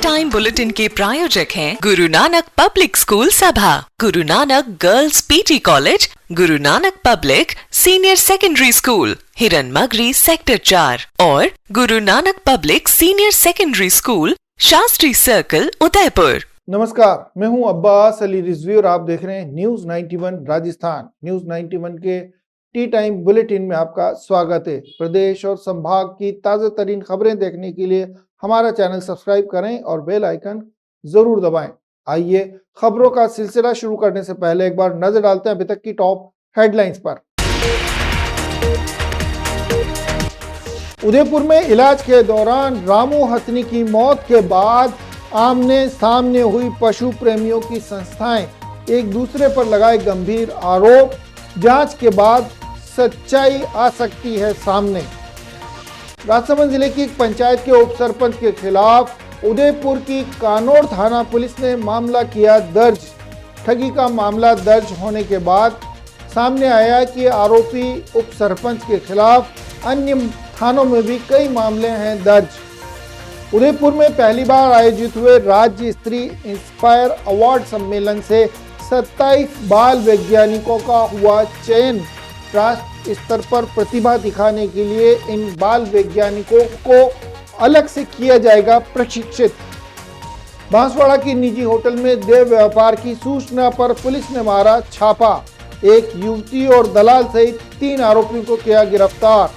Time bulletin के प्रायोजक हैं गुरु नानक पब्लिक स्कूल सभा, Guru Nanak girls PT college, Guru Nanak public senior secondary school, हिरन मगरी सेक्टर 4 और Guru Nanak public senior secondary school, Shastri circle, Udaipur. नमस्कार, मैं हूं अब्बास अली रिजवी और आप देख रहे हैं न्यूज 91 राजस्थान। न्यूज 91 के टी टाइम बुलेटिन में आपका स्वागत है। प्रदेश और संभाग की ताज़ा तरीन खबरें देखने के लिए हमारा चैनल सब्सक्राइब करें और बेल आइकन जरूर दबाएं। आइए खबरों का सिलसिला शुरू करने से पहले एक बार नजर डालते हैं अभी तक की टॉप हेडलाइंस पर। उदयपुर में इलाज के दौरान रामू हथनी की मौत के बाद आमने सामने हुई पशु प्रेमियों की संस्थाएं एक दूसरे पर लगाए गंभीर आरोप। जांच के बाद सच्चाई आ सकती है सामने। राजसमंद जिले की एक पंचायत के उप सरपंच के खिलाफ उदयपुर की कानोड़ थाना पुलिस ने मामला किया दर्ज। ठगी का मामला दर्ज होने के बाद सामने आया कि आरोपी उप सरपंच के खिलाफ अन्य थानों में भी कई मामले हैं दर्ज। उदयपुर में पहली बार आयोजित हुए राज्य स्तरीय इंस्पायर अवार्ड सम्मेलन से 27 बाल वैज्ञानिकों का हुआ चयन। राष्ट्र स्तर पर प्रतिभा दिखाने के लिए इन बाल वैज्ञानिकों को अलग से किया जाएगा प्रशिक्षित। बांसवाड़ा की निजी होटल में देह व्यापार की सूचना पर पुलिस ने मारा छापा। एक युवती और दलाल सहित 3 आरोपियों को किया गिरफ्तार।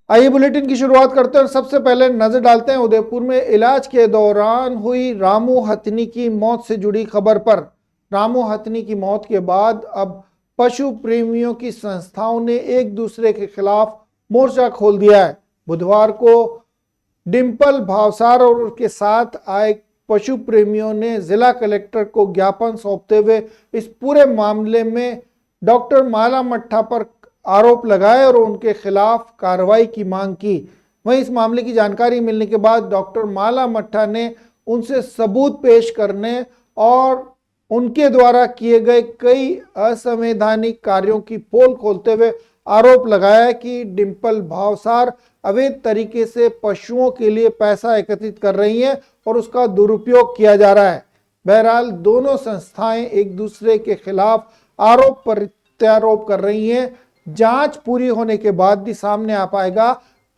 आइए बुलेटिन की शुरुआत करते हैं और सबसे पहले नजर डालते हैं उदयपुर में इलाज के दौरान हुई रामू हथनी की मौत से जुड़ी खबर पर। रामू हथनी की मौत के बाद अब पशु प्रेमियों की संस्थाओं ने एक दूसरे के खिलाफ मोर्चा खोल दिया है। बुधवार को डिंपल भावसार और उसके साथ आए पशु प्रेमियों ने जिला कलेक्टर को ज्ञापन सौंपते हुए इस पूरे मामले में डॉक्टर माला मट्ठा पर आरोप लगाए और उनके खिलाफ कार्रवाई की मांग की। वहीं इस मामले की जानकारी मिलने के बाद डॉक्टर माला मट्ठा ने उनसे सबूत पेश करने और उनके द्वारा किए गए कई असंवैधानिक कार्यों की पोल खोलते हुए आरोप लगाया कि डिंपल भावसार अवैध तरीके से पशुओं के लिए पैसा एकत्रित कर रही हैं और उसका दुरुपयोग किया जा रहा है। बहरहाल दोनों संस्थाएं एक दूसरे के खिलाफ आरोप प्रत्यारोप कर रही हैं। जांच पूरी होने के बाद भी सामने आ पाएगा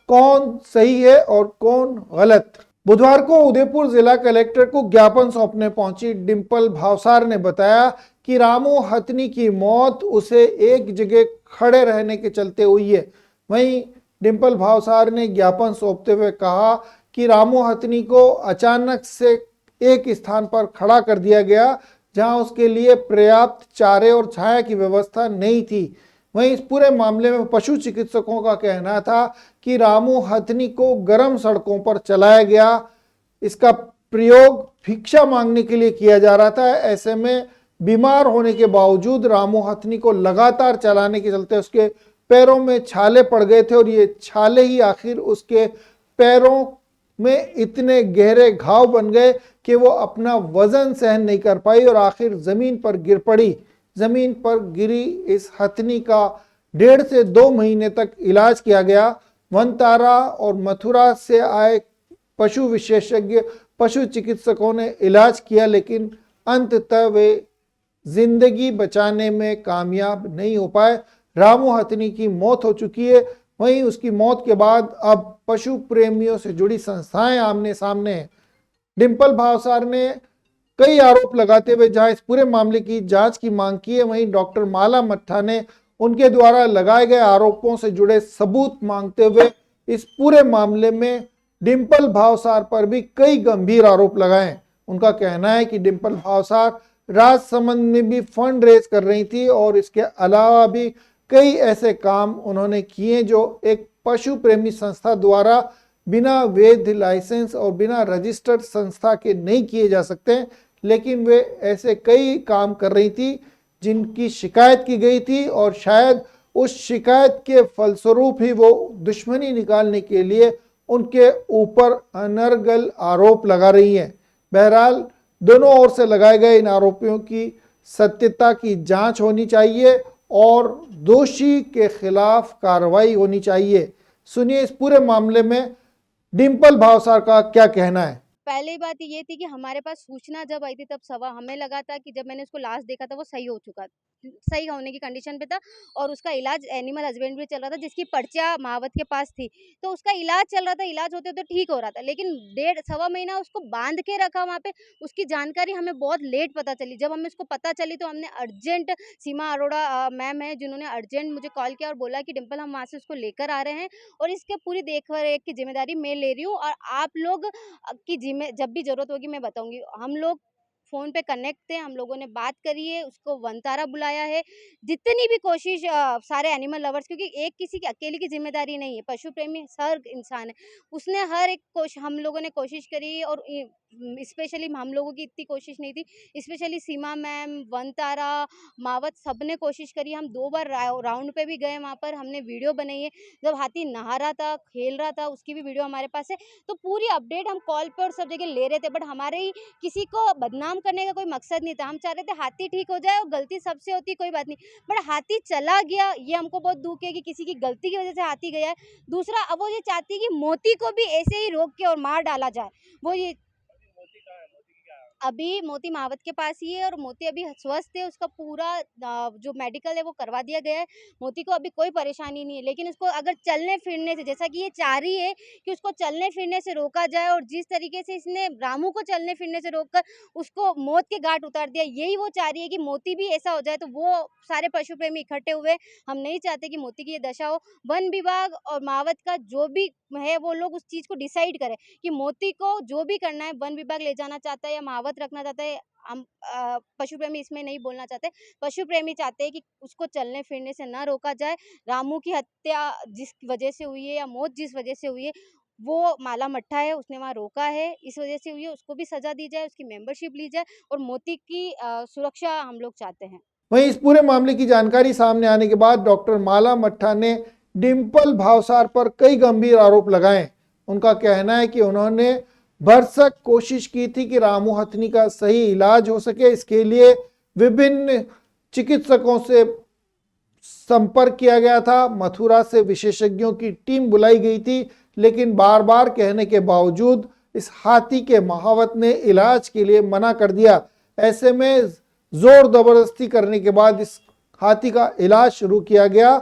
कौन सही है और कौन गलत। बुधवार को उदयपुर जिला कलेक्टर को ज्ञापन सौंपने पहुंची डिंपल भावसार ने बताया कि रामू हथनी की मौत उसे एक जगह खड़े रहने के चलते हुई है। वहीं डिंपल भावसार ने ज्ञापन सौंपते हुए कहा कि रामू हथनी को अचानक से एक स्थान पर खड़ा कर दिया गया जहां उसके लिए पर्याप्त चारे और छाया की व्यवस्था नहीं थी। वहीं इस पूरे मामले में पशु चिकित्सकों का कहना था कि रामू हथनी को गर्म सड़कों पर चलाया गया। इसका प्रयोग भिक्षा मांगने के लिए किया जा रहा था। ऐसे में बीमार होने के बावजूद रामू हथनी को लगातार चलाने के चलते उसके पैरों में छाले पड़ गए थे और ये छाले ही आखिर उसके पैरों में इतने गहरे घाव बन गए कि वो अपना वजन सहन नहीं कर पाई और आखिर जमीन पर गिर पड़ी। जमीन पर गिरी इस हथनी का 1.5 से 2 महीने तक इलाज किया गया। वनतारा और मथुरा से आए पशु विशेषज्ञ पशु चिकित्सकों ने इलाज किया, लेकिन अंततः वे जिंदगी बचाने में कामयाब नहीं हो पाए। रामू हथनी की मौत हो चुकी है। वहीं उसकी मौत के बाद अब पशु प्रेमियों से जुड़ी संस्थाएं आमने सामने हैं। डिंपल भावसार ने कई आरोप लगाते हुए जहां इस पूरे मामले की जांच की मांग की है, वहीं डॉक्टर माला मट्ठा ने उनके द्वारा लगाए गए आरोपों से जुड़े सबूत मांगते हुए इस पूरे मामले में डिंपल भावसार पर भी कई गंभीर आरोप लगाए। उनका कहना है कि डिंपल भावसार राजसमंद में भी फंड रेज कर रही थी और इसके अलावा भी कई ऐसे काम उन्होंने किए जो एक पशु प्रेमी संस्था द्वारा बिना वैध लाइसेंस और बिना रजिस्टर्ड संस्था के नहीं किए जा सकते, लेकिन वे ऐसे कई काम कर रही थी जिनकी शिकायत की गई थी और शायद उस शिकायत के फलस्वरूप ही वो दुश्मनी निकालने के लिए उनके ऊपर अनर्गल आरोप लगा रही हैं। बहरहाल दोनों ओर से लगाए गए इन आरोपियों की सत्यता की जांच होनी चाहिए और दोषी के खिलाफ कार्रवाई होनी चाहिए। सुनिए इस पूरे मामले में डिम्पल भावसार का क्या कहना है। पहली बात ये थी कि हमारे पास सूचना जब आई थी तब हमें लगा था कि जब मैंने उसको लास्ट देखा था वो सही हो चुका, सही होने की कंडीशन पे था और उसका इलाज एनिमल हस्बेंड्री चल रहा था, जिसकी पर्चा महावत के पास थी, तो उसका इलाज चल रहा था, इलाज होते होते ठीक हो रहा था। लेकिन 1.5-1.25 महीना उसको बांध के रखा वहाँ पे, उसकी जानकारी हमें बहुत लेट पता चली। जब हमें उसको पता चली तो हमने अर्जेंट, सीमा अरोड़ा मैम है जिन्होंने अर्जेंट मुझे कॉल किया और बोला कि डिम्पल हम वहाँ से उसको लेकर आ रहे हैं और इसके पूरी देख रेख की जिम्मेदारी मैं ले रही हूँ और आप लोग की जब भी जरूरत होगी मैं बताऊंगी। हम लोग फोन पे कनेक्ट थे, हम लोगों ने बात करी है, उसको वनतारा बुलाया है। जितनी भी कोशिश सारे एनिमल लवर्स, क्योंकि एक किसी की अकेले की जिम्मेदारी नहीं है, पशु प्रेमी हर इंसान है, उसने हर एक हम लोगों ने कोशिश करी और स्पेशली हम लोगों की इतनी कोशिश नहीं थी, स्पेशली सीमा मैम, वनतारा, मावत, सबने कोशिश करी। हम 2 बार राउंड पे भी गए, वहाँ पर हमने वीडियो बनाई है, जब हाथी नहा रहा था, खेल रहा था, उसकी भी वीडियो हमारे पास है। तो पूरी अपडेट हम कॉल पे और सब जगह ले रहे थे, बट हमारे ही किसी को बदनाम करने का कोई मकसद नहीं था। हम चाह रहे थे हाथी ठीक हो जाए और गलती सबसे होती कोई बात नहीं, बट हाथी चला गया, ये हमको बहुत दुख है कि किसी की गलती की वजह से हाथी गया है। दूसरा, अब वो ये चाहती है कि मोती को भी ऐसे ही रोक के और मार डाला जाए। वो ये अभी मोती महावत के पास ही है और मोती अभी स्वस्थ है, उसका पूरा जो मेडिकल है वो करवा दिया गया है। मोती को अभी कोई परेशानी नहीं है, लेकिन उसको अगर चलने फिरने से, जैसा कि ये चाह रही है कि उसको चलने फिरने से रोका जाए और जिस तरीके से इसने रामू को चलने फिरने से रोककर उसको मौत के घाट उतार दिया, यही वो चाह रही है कि मोती भी ऐसा हो जाए। तो वो सारे पशु प्रेमी इकट्ठे हुए, हम नहीं चाहते कि मोती की ये दशा हो। वन विभाग और महावत का जो भी है वो लोग उस चीज को डिसाइड करें कि मोती को जो भी करना है, वन विभाग ले जाना चाहता है या महावत रखना चाहता है। हम पशु प्रेमी इसमें नहीं बोलना चाहते, पशु प्रेमी चाहते हैं कि उसको चलने फिरने से ना रोका जाए। रामू की हत्या जिस वजह से हुई है या मौत जिस वजह से हुई है, वो माला मट्ठा है, उसने वहाँ रोका है, इस वजह से हुई है, उसको भी सजा दी जाए, उसकी मेंबरशिप ली जाए और मोती की सुरक्षा हम लोग चाहते हैं। वहीं इस पूरे मामले की जानकारी सामने आने के बाद डॉक्टर माला मट्ठा ने डिम्पल भावसार पर कई गंभीर आरोप लगाए। उनका कहना है कि उन्होंने भरसक कोशिश की थी कि रामू हथनी का सही इलाज हो सके, इसके लिए विभिन्न चिकित्सकों से संपर्क किया गया था, मथुरा से विशेषज्ञों की टीम बुलाई गई थी, लेकिन बार बार कहने के बावजूद इस हाथी के महावत ने इलाज के लिए मना कर दिया। ऐसे में जोर जबरदस्ती करने के बाद इस हाथी का इलाज शुरू किया गया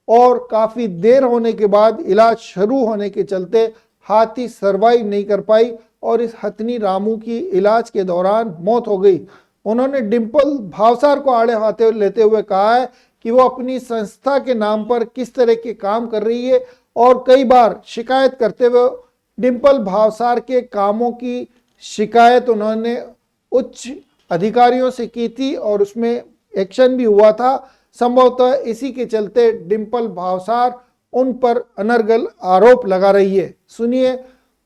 और काफी देर होने के बाद इलाज शुरू होने के चलते हाथी सर्वाइव नहीं कर पाई और इस हथनी रामू की इलाज के दौरान मौत हो गई। उन्होंने डिम्पल भावसार को आड़े हाथे लेते हुए कहा है कि वो अपनी संस्था के नाम पर किस तरह के काम कर रही है और कई बार शिकायत करते हुए डिम्पल भावसार के कामों की शिकायत उन्होंने उच्च अधिकारियों से की थी और उसमें एक्शन भी हुआ था। संभवतः इसी के चलते डिम्पल भावसार उन पर अनर्गल आरोप लगा रही है। सुनिए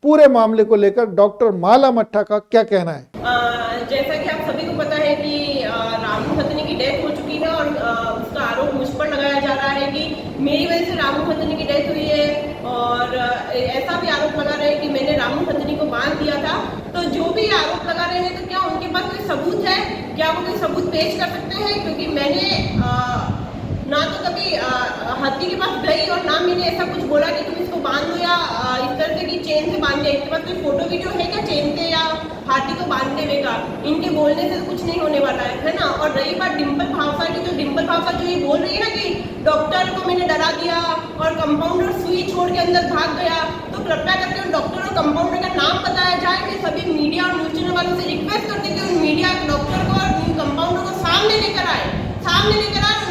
पूरे मामले को लेकर डॉक्टर माला मट्ठा का क्या कहना है। जैसा कि आप सभी को पता है कि रामू हथनी की डेथ हो चुकी है और उसका आरोप मुझ पर लगाया जा रहा है कि मेरी वजह से रामू हथनी की डेथ हुई है और ऐसा भी आरोप लगा रहे हैं कि मैंने रामू हथनी को बांध दिया था। तो जो भी आरोप लगा रहे हैं तो क्या उनके पास कोई सबूत है, क्या वो कोई सबूत पेश कर सकते हैं? क्योंकि मैंने ना तो कभी हाथी के पास गई और ना मैंने ऐसा कुछ बोला कि तुम इसको बांध दो या इस तरह से कि चेन से बांध दिया। इसके पास कोई फोटो वीडियो है क्या चेन से या हाथी को बांधने में का? इनके बोलने से तो कुछ नहीं होने वाला है ना। और रही बात डिम्पल भावसार की, तो डिम्पल भावसार जो ये बोल रही है ना कि डॉक्टर को मैंने डरा दिया और कंपाउंडर सुई छोड़ के अंदर भाग गया, तो कृपया करके उन डॉक्टर और कंपाउंडर का नाम बताया जाए। मैं सभी मीडिया और न्यूज चैनल वालों से रिक्वेस्ट करती हूँ कि उन मीडिया डॉक्टर को और कंपाउंडर को सामने लेकर आए,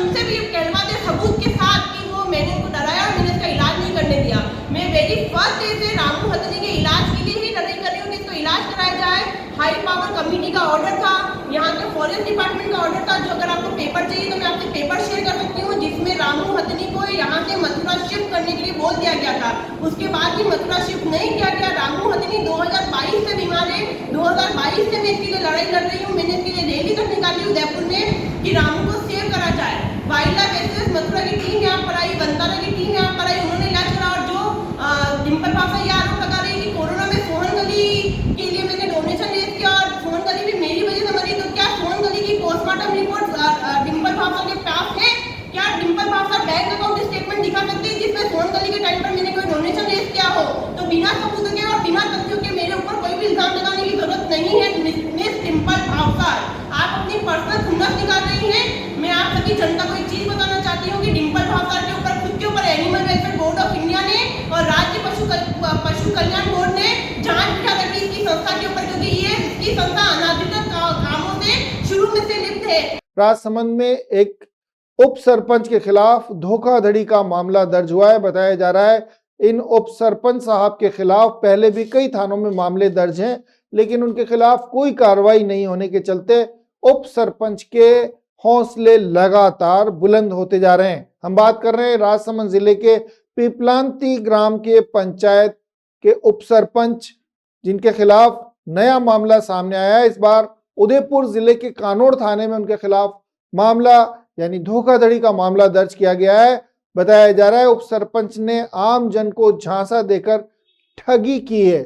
उनसे भी कहलवा दे सबूत के साथ कि वो मैंने उनको डराया और मैंने इसका इलाज नहीं करने दिया। मैं वेरी फर्स्ट डे से रामू हथनी के इलाज के लिए ही लड़ाई कर रही हूँ कि इसको इलाज कराया जाए। हाई पावर कमेटी का ऑर्डर था, यहाँ के फॉरेस्ट डिपार्टमेंट का ऑर्डर था, जो अगर आपको पेपर चाहिए तो मैं आपसे पेपर शेयर कर सकती हूँ, जिसमें रामू हथनी को यहाँ से मथुरा शिफ्ट करने के लिए बोल दिया गया था। उसके बाद भी मथुरा शिफ्ट नहीं किया गया। रामू हथनी 2022 से बीमार है, 2022 से मैं इसके लिए लड़ाई लड़ रही हूँ। मैंने इसके लिए रैली तक निकाली उदयपुर में कि रामू को सेव करा जाए। वाइल्ड लाइफ एक्सप्रेस मथुरा की टीम यहाँ पर आई, वनतारा की टीम यहाँ पर आई, उन्होंने इलाज करा। और जो डिम्पल भावसार ये आरोप लगा रही है कि कोरोना में सोहन गली के लिए मैंने डोनेशन रेज किया और सोहन गली भी मेरी वजह से मरी, तो क्या सोहन गली की पोस्टमार्टम रिपोर्ट डिम्पल भावसार के पास है? क्या Dimple Bhavsar bank account statement दिखा सकते हैं जिसमें सोहन गली के टाइम पर मैंने कोई डोनेशन रेज किया हो? तो बिना सबूत के राजसमंद में एक उप सरपंच के खिलाफ धोखाधड़ी का मामला दर्ज हुआ है। बताया जा रहा है इन उप सरपंच साहब के खिलाफ पहले भी कई थानों में मामले दर्ज हैं, लेकिन उनके खिलाफ कोई कार्रवाई नहीं होने के चलते उप सरपंच के हौसले लगातार बुलंद होते जा रहे हैं। हम बात कर रहे हैं राजसमंद जिले के पीपलांती ग्राम के पंचायत के उप सरपंच, जिनके खिलाफ नया मामला सामने आया है। इस बार उदयपुर जिले के कानोड़ थाने में उनके खिलाफ मामला यानी धोखाधड़ी का मामला दर्ज किया गया है। बताया जा रहा है उप सरपंच ने आम जन को झांसा देकर ठगी की है।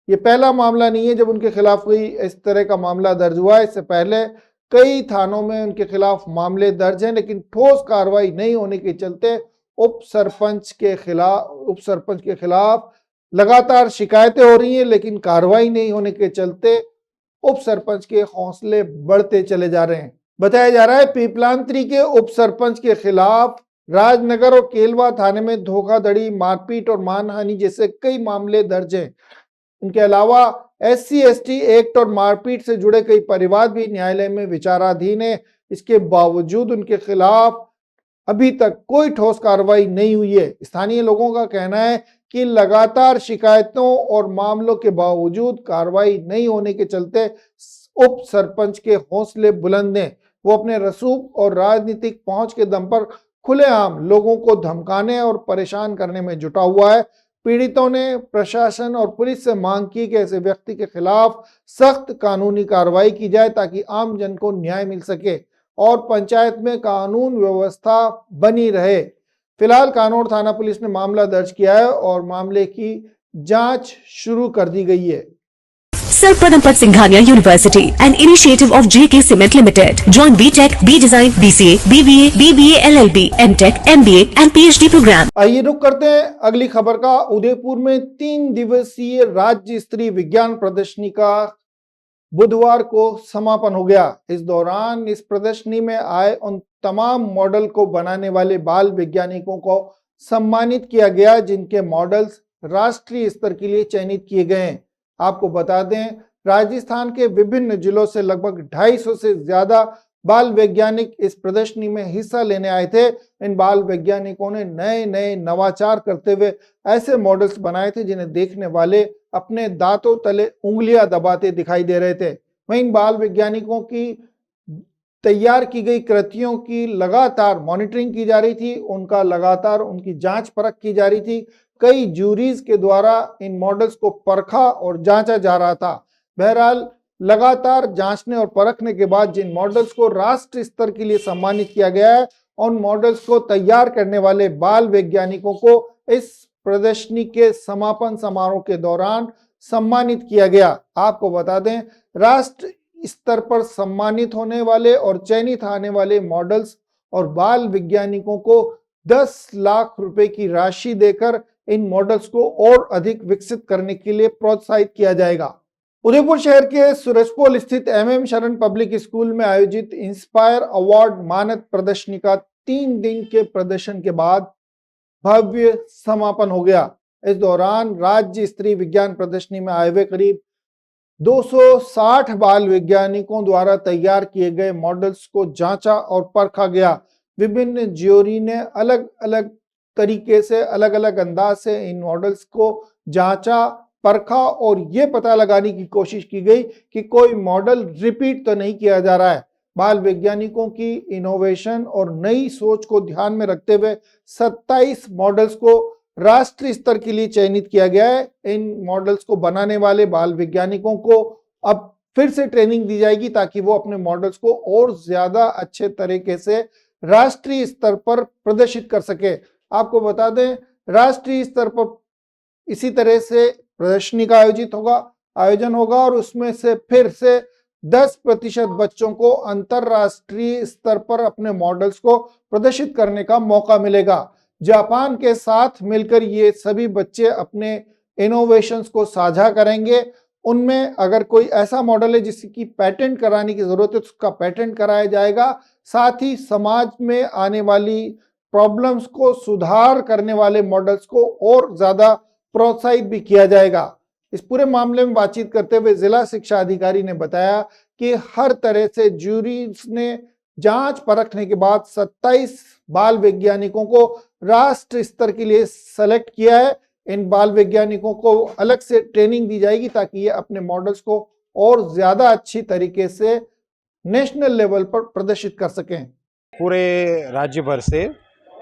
ये पहला मामला नहीं है जब उनके खिलाफ कोई इस तरह का मामला दर्ज हुआ है। इससे पहले कई थानों में उनके खिलाफ मामले दर्ज हैं, लेकिन ठोस कार्रवाई नहीं होने के चलते उप सरपंच के खिलाफ लगातार शिकायतें हो रही हैं, लेकिन कार्रवाई नहीं होने के चलते उप सरपंच के हौसले बढ़ते चले जा रहे हैं। बताया जा रहा है पीपलांत्री के उप सरपंच के खिलाफ राजनगर और केलवा थाने में धोखाधड़ी, मारपीट और मानहानि जैसे कई मामले दर्ज हैं। इनके अलावा SC/ST एक्ट और मारपीट से जुड़े कई परिवाद भी न्यायालय में विचाराधीन है। इसके बावजूद उनके खिलाफ अभी तक कोई ठोस कार्रवाई नहीं हुई है। स्थानीय लोगों का कहना है कि लगातार शिकायतों और मामलों के बावजूद कार्रवाई नहीं होने के चलते उप सरपंच के हौसले बुलंद हैं। वो अपने रसूख और राजनीतिक पहुंच के दम पर खुलेआम लोगों को धमकाने और परेशान करने में जुटा हुआ है। पीड़ितों ने प्रशासन और पुलिस से मांग की कि ऐसे व्यक्ति के खिलाफ सख्त कानूनी कार्रवाई की जाए ताकि आम जन को न्याय मिल सके और पंचायत में कानून व्यवस्था बनी रहे। फिलहाल कानोड़ थाना पुलिस ने मामला दर्ज किया है और मामले की जांच शुरू कर दी गई है। Sir Padampat Singhania University, an initiative of JK Cement Limited. Join BTech, B-Design, BCA, BBA, BBA, LLB, MTech, MBA and PhD program. आइए रुक करते हैं अगली खबर का। उदयपुर में 3 दिवसीय राज्य स्तरीय विज्ञान प्रदर्शनी का बुधवार को समापन हो गया। इस दौरान इस प्रदर्शनी में आए उन तमाम मॉडल को बनाने वाले बाल वैज्ञानिकों को सम्मानित किया गया जिनके मॉडल्स राष्ट्रीय स्तर के लिए चयनित किए गए हैं। आपको बता दें राजस्थान के विभिन्न जिलों से लगभग 250 से ज्यादा बाल वैज्ञानिक इस प्रदर्शनी में हिस्सा लेने आए थे। इन बाल वैज्ञानिकों ने नए नए नवाचार करते हुए ऐसे मॉडल्स बनाए थे जिन्हें देखने वाले अपने दांतों तले उंगलियां दबाते दिखाई दे रहे थे। वहीं इन बाल वैज्ञानिकों की तैयार की गई कृतियों की लगातार मॉनिटरिंग की जा रही थी, उनका लगातार उनकी जांच परख की जा रही थी। कई जूरीज के द्वारा इन मॉडल्स को परखा और जांचा जा रहा था। बहरहाल लगातार जांचने और परखने के बाद जिन मॉडल्स को राष्ट्रीय स्तर के लिए सम्मानित किया गया है, उन मॉडल्स को तैयार करने वाले बाल वैज्ञानिकों को इस प्रदर्शनी के समापन समारोह के दौरान सम्मानित किया गया। आपको बता दें राष्ट्र स्तर पर सम्मानित होने वाले और चयनित आने वाले मॉडल्स और बाल वैज्ञानिकों को 10 लाख रुपए की राशि देकर इन मॉडल्स को और अधिक विकसित करने के लिए प्रोत्साहित किया जाएगा। उदयपुर शहर के सूरजपोल स्थित MM शरण पब्लिक स्कूल में आयोजित इंस्पायर अवार्ड मानद प्रदर्शनी का 3 दिन के प्रदर्शन के बाद भव्य समापन हो गया। इस दौरान राज्य स्तरीय विज्ञान प्रदर्शनी में आए हुए करीब 260 बाल वैज्ञानिकों द्वारा तैयार किए गए मॉडल्स को जांचा और परखा गया। विभिन्न ज्यूरी ने अलग अलग तरीके से अलग अलग अंदाज से इन मॉडल्स को जांचा परखा और ये पता लगाने की कोशिश की गई कि कोई मॉडल रिपीट तो नहीं किया जा रहा है। बाल वैज्ञानिकों की इनोवेशन और नई सोच को ध्यान में रखते हुए 27 मॉडल्स को राष्ट्रीय स्तर के लिए चयनित किया गया है। इन मॉडल्स को बनाने वाले बाल वैज्ञानिकों को अब फिर से ट्रेनिंग दी जाएगी ताकि वो अपने मॉडल्स को और ज्यादा अच्छे तरीके से राष्ट्रीय स्तर पर प्रदर्शित कर सके। आपको बता दें राष्ट्रीय स्तर पर इसी तरह से प्रदर्शनी का आयोजन होगा और उसमें से फिर से 10% बच्चों को अंतरराष्ट्रीय स्तर पर अपने मॉडल्स को प्रदर्शित करने का मौका मिलेगा। जापान के साथ मिलकर ये सभी बच्चे अपने इनोवेशंस को साझा करेंगे। उनमें अगर कोई ऐसा मॉडल है जिसकी पेटेंट कराने की जरूरत है तो उसका पेटेंट कराया जाएगा। साथ ही समाज में आने वाली प्रॉब्लम्स को सुधार करने वाले मॉडल्स को और ज्यादा प्रोत्साहित भी किया जाएगा। इस पूरे मामले में बातचीत करते हुए जिला शिक्षा अधिकारी ने बताया कि हर तरह से ज्यूरीज ने जांच परखने के बाद 27 बाल वैज्ञानिकों को राष्ट्र स्तर के लिए सेलेक्ट किया है। इन बाल वैज्ञानिकों को अलग से ट्रेनिंग दी जाएगी ताकि ये अपने मॉडल्स को और ज्यादा अच्छी तरीके से नेशनल लेवल पर प्रदर्शित कर सकें। पूरे राज्य भर से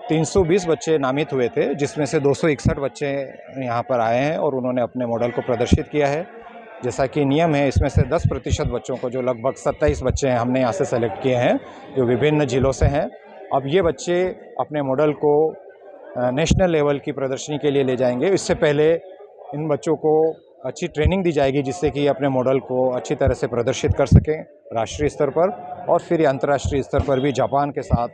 320 बच्चे नामित हुए थे, जिसमें से 261 बच्चे यहाँ पर आए हैं और उन्होंने अपने मॉडल को प्रदर्शित किया है। जैसा कि नियम है, इसमें से 10% बच्चों को, जो लगभग 27 बच्चे हैं, हमने यहाँ से सेलेक्ट किए हैं जो विभिन्न जिलों से हैं। अब ये बच्चे अपने मॉडल को नेशनल लेवल की प्रदर्शनी के लिए ले जाएंगे। इससे पहले इन बच्चों को अच्छी ट्रेनिंग दी जाएगी जिससे कि अपने मॉडल को अच्छी तरह से प्रदर्शित कर सकें राष्ट्रीय स्तर पर, और फिर अंतर्राष्ट्रीय स्तर पर भी जापान के साथ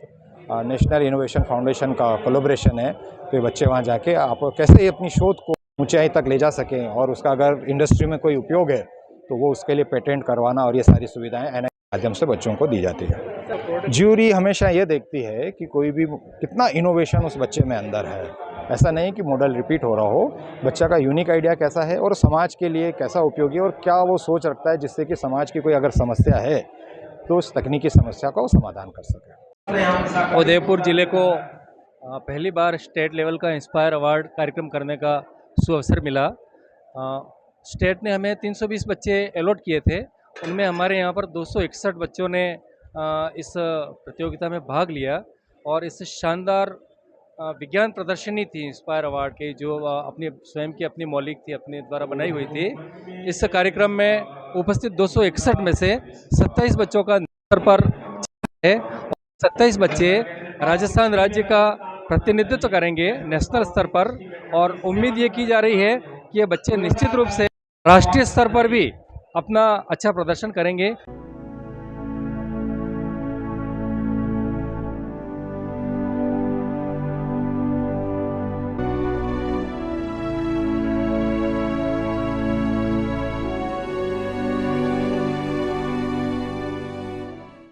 नेशनल इनोवेशन फाउंडेशन का कोलैबोरेशन है। तो ये बच्चे वहाँ जाके आप कैसे अपनी शोध को ऊंचाई तक ले जा सकें और उसका अगर इंडस्ट्री में कोई उपयोग है तो वो उसके लिए पेटेंट करवाना और ये सारी सुविधाएं एनआई के माध्यम से बच्चों को दी जाती है। ज्यूरी हमेशा ये देखती है कि कोई भी कितना इनोवेशन उस बच्चे में अंदर है। ऐसा नहीं कि मॉडल रिपीट हो रहा हो, बच्चा का यूनिक आइडिया कैसा है और समाज के लिए कैसा उपयोगी और क्या वो सोच रखता है जिससे कि समाज की कोई अगर समस्या है तो उस तकनीकी समस्या का वो समाधान कर सके। उदयपुर ज़िले को पहली बार स्टेट लेवल का इंस्पायर अवार्ड कार्यक्रम करने का सुअवसर मिला। स्टेट ने हमें 320 बच्चे अलॉट किए थे, उनमें हमारे यहाँ पर 261 बच्चों ने इस प्रतियोगिता में भाग लिया और इस शानदार विज्ञान प्रदर्शनी थी इंस्पायर अवार्ड की, जो अपनी स्वयं की अपनी मौलिक थी, अपने द्वारा बनाई हुई थी। इस कार्यक्रम में उपस्थित 261 में से 27 बच्चों का स्तर पर है। 27 बच्चे राजस्थान राज्य का प्रतिनिधित्व करेंगे नेशनल स्तर पर, और उम्मीद ये की जा रही है कि ये बच्चे निश्चित रूप से राष्ट्रीय स्तर पर भी अपना अच्छा प्रदर्शन करेंगे।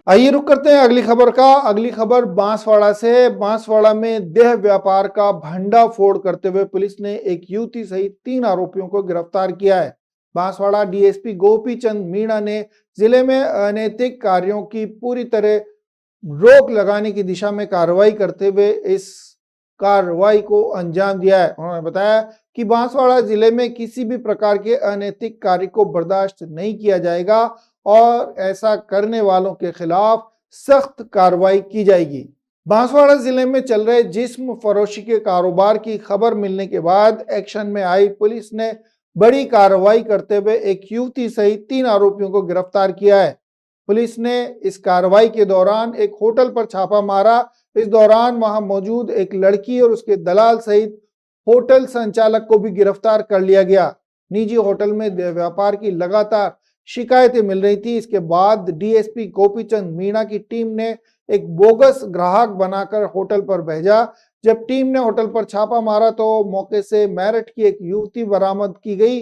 आइए रुक करते हैं अगली खबर का। अगली खबर बांसवाड़ा से। बांसवाड़ा में देह व्यापार का भंडाफोड़ करते हुए पुलिस ने एक युवती सहित 3 आरोपियों को गिरफ्तार किया है। बांसवाड़ा डीएसपी गोपी चंद मीणा ने जिले में अनैतिक कार्यों की पूरी तरह रोक लगाने की दिशा में कार्रवाई करते हुए इस कार्रवाई को अंजाम दिया है। उन्होंने बताया कि बांसवाड़ा जिले में किसी भी प्रकार के अनैतिक कार्य को बर्दाश्त नहीं किया जाएगा और ऐसा करने वालों के खिलाफ सख्त कार्रवाई की जाएगी। बांसवाड़ा जिले में चल रहे जिस्म फरोशी के कारोबार की खबर मिलने के बाद एक्शन में आई पुलिस ने बड़ी कार्रवाई करते हुए एक युवती सहित 3 आरोपियों को गिरफ्तार किया है। पुलिस ने इस कार्रवाई के दौरान एक होटल पर छापा मारा। इस दौरान वहां मौजूद एक लड़की और उसके दलाल सहित होटल संचालक को भी गिरफ्तार कर लिया गया। निजी होटल में देह व्यापार की लगातार शिकायतें मिल रही थी। इसके बाद डीएसपी गोपीचंद मीणा की टीम ने एक बोगस ग्राहक बनाकर होटल पर भेजा। जब टीम ने होटल पर छापा मारा तो मौके से मेरठ की एक युवती बरामद की गई।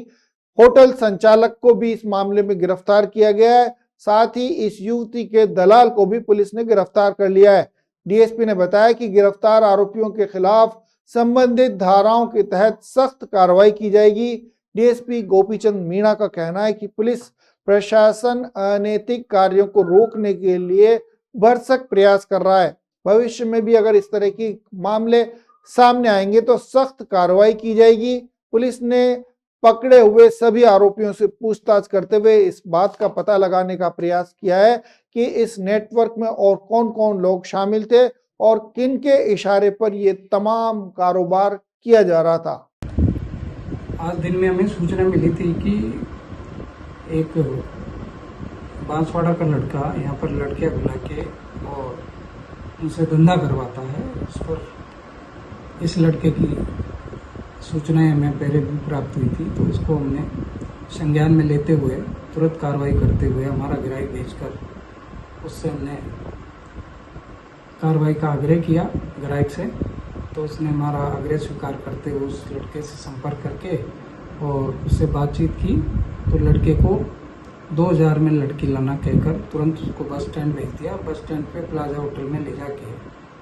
होटल संचालक को भी इस मामले में गिरफ्तार किया गया है। साथ ही इस युवती के दलाल को भी पुलिस ने गिरफ्तार कर लिया है। डीएसपी ने बताया कि गिरफ्तार आरोपियों के खिलाफ संबंधित धाराओं के तहत सख्त कार्रवाई की जाएगी। डीएसपी गोपीचंद मीणा का कहना है कि पुलिस प्रशासन अनैतिक कार्यों को रोकने के लिए भरसक प्रयास कर रहा है। भविष्य में भी अगर इस तरह की मामले सामने आएंगे तो सख्त कार्रवाई की जाएगी। पुलिस ने पकड़े हुए सभी आरोपियों से पूछताछ करते हुए इस बात का पता लगाने का प्रयास किया है कि इस नेटवर्क में और कौन कौन लोग शामिल थे और किन के इशारे पर ये तमाम कारोबार किया जा रहा था। आज दिन में हमें सूचना मिली थी कि एक बांसवाड़ा का लड़का यहाँ पर लड़कियाँ बुला के और उनसे धंधा करवाता है। उस पर इस लड़के की सूचनाएं हमें पहले भी प्राप्त हुई थी, तो इसको हमने संज्ञान में लेते हुए तुरंत कार्रवाई करते हुए हमारा ग्राहक भेजकर उससे हमने कार्रवाई का आग्रह किया ग्राहक से। तो उसने हमारा आग्रह स्वीकार करते हुए उस लड़के से संपर्क करके और उससे बातचीत की। तो लड़के को 2000 में लड़की लाना कहकर तुरंत उसको बस स्टैंड भेज दिया। बस स्टैंड पे प्लाजा होटल में ले जाके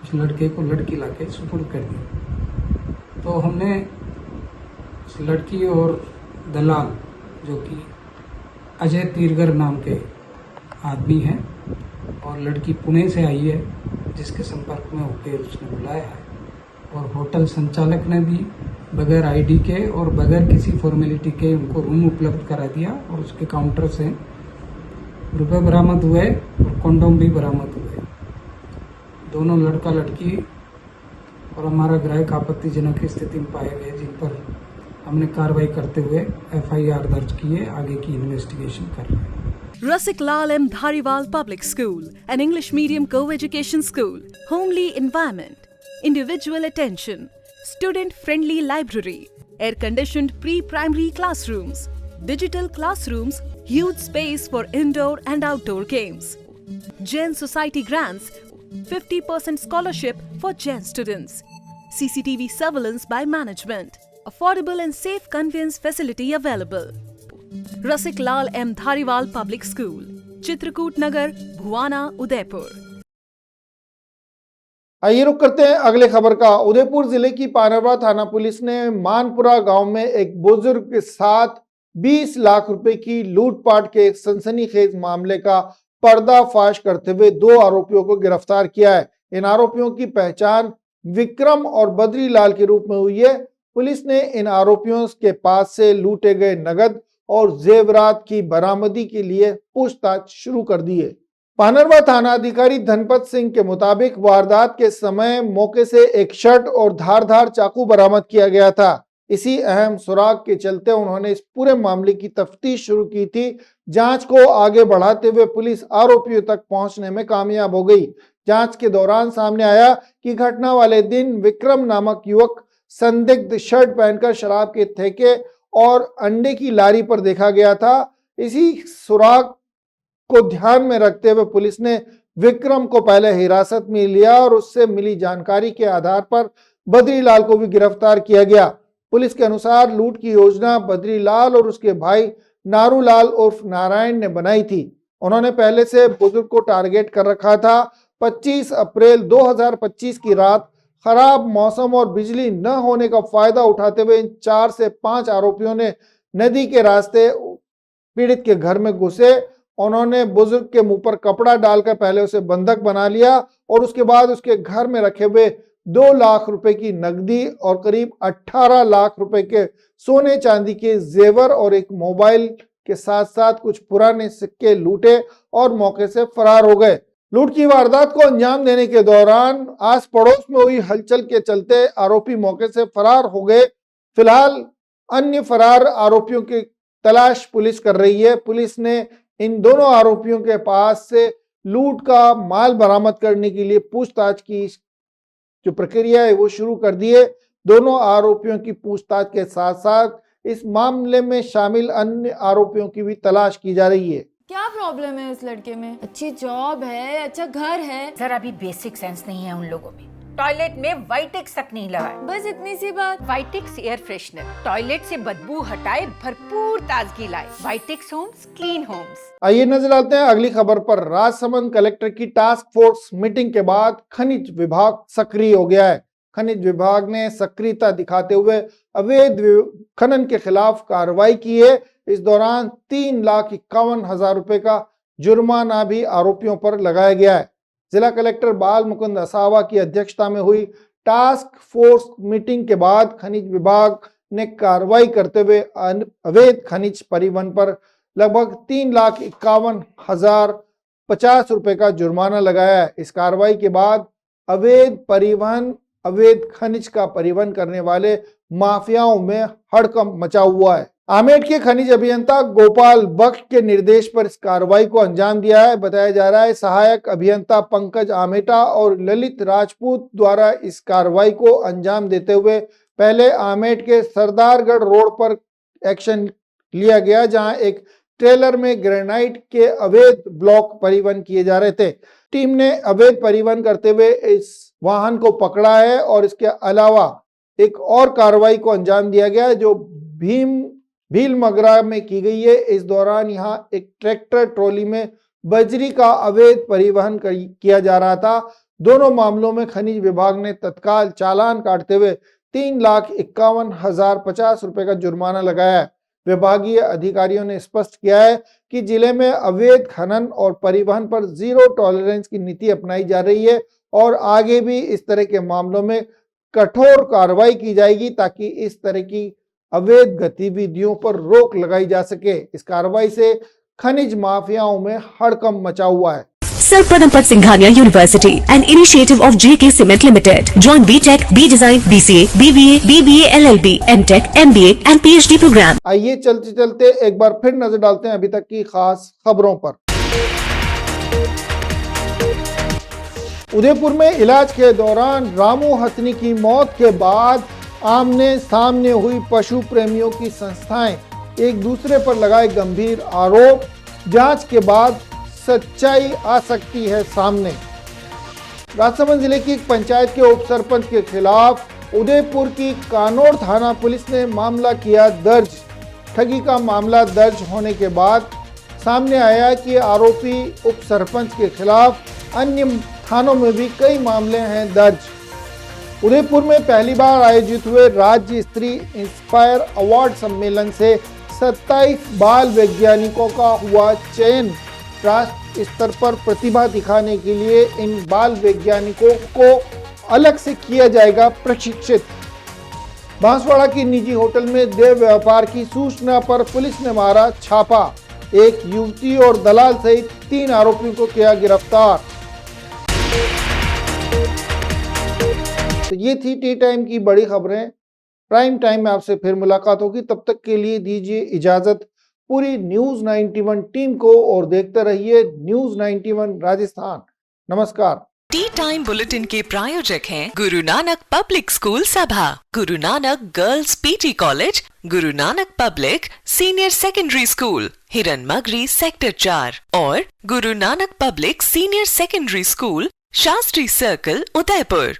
उस लड़के को लड़की लाके सुपुर्द कर दी। तो हमने उस लड़की और दलाल जो कि अजय तीरगर नाम के आदमी है और लड़की पुणे से आई है, जिसके संपर्क में होकर उसने बुलाया है। और होटल संचालक ने भी बगैर आईडी के और बगैर किसी फॉर्मेलिटी के उनको रूम उपलब्ध करा दिया और उसके काउंटर से रुपए बरामद हुए और कंडोम भी बरामद हुए। दोनों लड़का लड़की और हमारा ग्राहक आपत्तिजनक स्थिति में पाए गए, जिन पर हमने कार्रवाई करते हुए FIR दर्ज किए, आगे की इन्वेस्टिगेशन कर रहे हैं। Rasik Lal M. Dhariwal Public School, an English medium co-education school, homely environment, individual attention, student-friendly library, air-conditioned pre-primary classrooms, digital classrooms, huge space for indoor and outdoor games. Jain Society grants 50% scholarship for Jain students. CCTV surveillance by management. Affordable and safe conveyance facility available. Rasik Lal M. Dhariwal Public School, Chitrakoot नगर, भुवाना, उदयपुर। आइए रुक करते हैं अगले खबर का। उदयपुर जिले की पानरवा थाना पुलिस ने मानपुरा गांव में एक बुजुर्ग के साथ 20 लाख रुपए की लूटपाट के एक सनसनीखेज मामले का पर्दाफाश करते हुए 2 आरोपियों को गिरफ्तार किया है। इन आरोपियों की पहचान विक्रम और बद्री लाल के रूप में हुई है। पुलिस ने इन आरोपियों के पास से लूटे गए नगद और जेवरात की बरामदी के लिए पूछताछ शुरू कर दी है। पानरवा थाना अधिकारी धनपत सिंह के मुताबिक वारदात के समय मौके से एक शर्ट और धारदार चाकू बरामद किया गया था। इसी अहम सुराग के चलते उन्होंने इस पूरे मामले की तफ्तीश शुरू की थी। जांच को आगे बढ़ाते हुए पुलिस आरोपियों तक पहुंचने में कामयाब हो गई। जांच के दौरान सामने आया कि घटना वाले दिन विक्रम नामक युवक संदिग्ध शर्ट पहनकर शराब के ठेके और अंडे की लारी पर देखा गया था। इसी सुराग को ध्यान में रखते हुए पुलिस ने विक्रम को पहले हिरासत में लिया और उससे मिली जानकारी के आधार पर बद्रीलाल को भी गिरफ्तार किया गया। पुलिस के अनुसार लूट की योजना बद्रीलाल और उसके भाई नारूलाल उर्फ नारायण ने बनाई थी। उन्होंने पहले से बुजुर्ग को टारगेट कर रखा था। 25 अप्रैल 2025 की रात खराब मौसम और बिजली न होने का फायदा उठाते हुए इन 4 से 5 आरोपियों ने नदी के रास्ते पीड़ित के घर में घुसे। उन्होंने बुजुर्ग के मुंह पर कपड़ा डालकर पहले उसे बंधक बना लिया और उसके बाद उसके घर में रखे हुए 2 लाख रुपए की नकदी और करीब 18 लाख रुपए के सोने चांदी के जेवर और एक मोबाइल के साथ साथ कुछ पुराने सिक्के लूटे और मौके से फरार हो गए। लूट की वारदात को अंजाम देने के दौरान आस पड़ोस में हुई हलचल के चलते आरोपी मौके से फरार हो गए। फिलहाल अन्य फरार आरोपियों की तलाश पुलिस कर रही है। पुलिस ने इन दोनों आरोपियों के पास से लूट का माल बरामद करने के लिए पूछताछ की जो प्रक्रिया है वो शुरू कर दी है। दोनों आरोपियों की पूछताछ के साथ साथ इस मामले में शामिल अन्य आरोपियों की भी तलाश की जा रही है। क्या प्रॉब्लम है उस लड़के में? अच्छी जॉब है, अच्छा घर है, जरा भी बेसिक सेंस नहीं है उन लोगों में। टॉयलेट में वाइटेक्स तक नहीं लगाए। बस इतनी सी बात। वाइटेक्स एयर फ्रेशनर टॉयलेट से बदबू हटाए, भरपूर ताजगी लाए। वाइटेक्स होम्स, क्लीन होम्स। आइए नजर डालते हैं अगली खबर पर। राजसमंद कलेक्टर की टास्क फोर्स मीटिंग के बाद खनिज विभाग सक्रिय हो गया है। खनिज विभाग ने सक्रियता दिखाते हुए अवैध खनन के खिलाफ कार्रवाई की है। इस दौरान 3,51,000 रुपए का जुर्माना भी आरोपियों पर लगाया गया है। जिला कलेक्टर बाल मुकुंद असावा की अध्यक्षता में हुई टास्क फोर्स मीटिंग के बाद खनिज विभाग ने कार्रवाई करते हुए अवैध खनिज परिवहन पर लगभग 3,51,050 रुपए का जुर्माना लगाया है। इस कार्रवाई के बाद अवैध खनिज का परिवहन करने वाले माफियाओं में हड़कंप मचा हुआ है। आमेठ के खनिज अभियंता गोपाल बख्श के निर्देश पर इस कार्रवाई को अंजाम दिया है। बताया जा रहा है सहायक अभियंता पंकज आमेटा और ललित राजपूत द्वारा इस कार्रवाई को अंजाम देते हुए पहले आमेठ के सरदारगढ़ रोड पर एक्शन लिया गया, जहां एक ट्रेलर में ग्रेनाइट के अवैध ब्लॉक परिवहन किए जा रहे थे। टीम ने अवैध परिवहन करते हुए इस वाहन को पकड़ा है और इसके अलावा एक और कार्रवाई को अंजाम दिया गया है जो भील मगरा में की गई है। इस दौरान यहाँ एक ट्रैक्टर ट्रॉली में बजरी का अवैध परिवहन किया जा रहा था। दोनों मामलों में खनिज विभाग ने तत्काल चालान काटते हुए 3,51,050 रुपए का जुर्माना लगाया है। विभागीय अधिकारियों ने स्पष्ट किया है कि जिले में अवैध खनन और परिवहन पर जीरो टॉलरेंस की नीति अपनाई जा रही है और आगे भी इस तरह के मामलों में कठोर कार्रवाई की जाएगी ताकि इस तरह की अवैध गतिविधियों पर रोक लगाई जा सके। इस कार्रवाई से खनिज माफियाओं में हड़कंप मचा हुआ है। Sir Padampat Singhania University, an initiative of JK Cement Limited. Join BTech, B Design, BCA, BBA, BBA, LLB, MTech, MBA and PhD program. आइए चलते चलते एक बार फिर नजर डालते हैं अभी तक की खास खबरों पर। उदयपुर में इलाज के दौरान रामू हथनी की मौत के बाद आमने सामने हुई पशु प्रेमियों की संस्थाएं एक दूसरे पर लगाए गंभीर आरोप। जांच के बाद सच्चाई आ सकती है सामने। राजसमंद जिले की एक पंचायत के उप सरपंच के खिलाफ उदयपुर की कानौर थाना पुलिस ने मामला किया दर्ज। ठगी का मामला दर्ज होने के बाद सामने आया कि आरोपी उप सरपंच के खिलाफ अन्य थानों में भी कई मामले हैं दर्ज। उदयपुर में पहली बार आयोजित हुए राज्य स्तरीय इंस्पायर अवार्ड सम्मेलन से 27 बाल वैज्ञानिकों का हुआ चयन। राष्ट्र स्तर पर प्रतिभा दिखाने के लिए इन बाल वैज्ञानिकों को अलग से किया जाएगा प्रशिक्षित। बांसवाड़ा की निजी होटल में देह व्यापार की सूचना पर पुलिस ने मारा छापा। एक युवती और दलाल सहित 3 आरोपियों को किया गिरफ्तार। तो ये थी टी टाइम की बड़ी खबरें। प्राइम टाइम में आपसे फिर मुलाकात होगी, तब तक के लिए दीजिए इजाजत पूरी न्यूज 91 टीम को और देखते रहिए न्यूज 91 राजस्थान। नमस्कार। टी टाइम बुलेटिन के प्रायोजक हैं गुरु नानक पब्लिक स्कूल सभा, Guru Nanak girls PT college, Guru Nanak public senior secondary school हिरन मगरी सेक्टर 4 और Guru Nanak public senior secondary school Shastri circle Udaipur.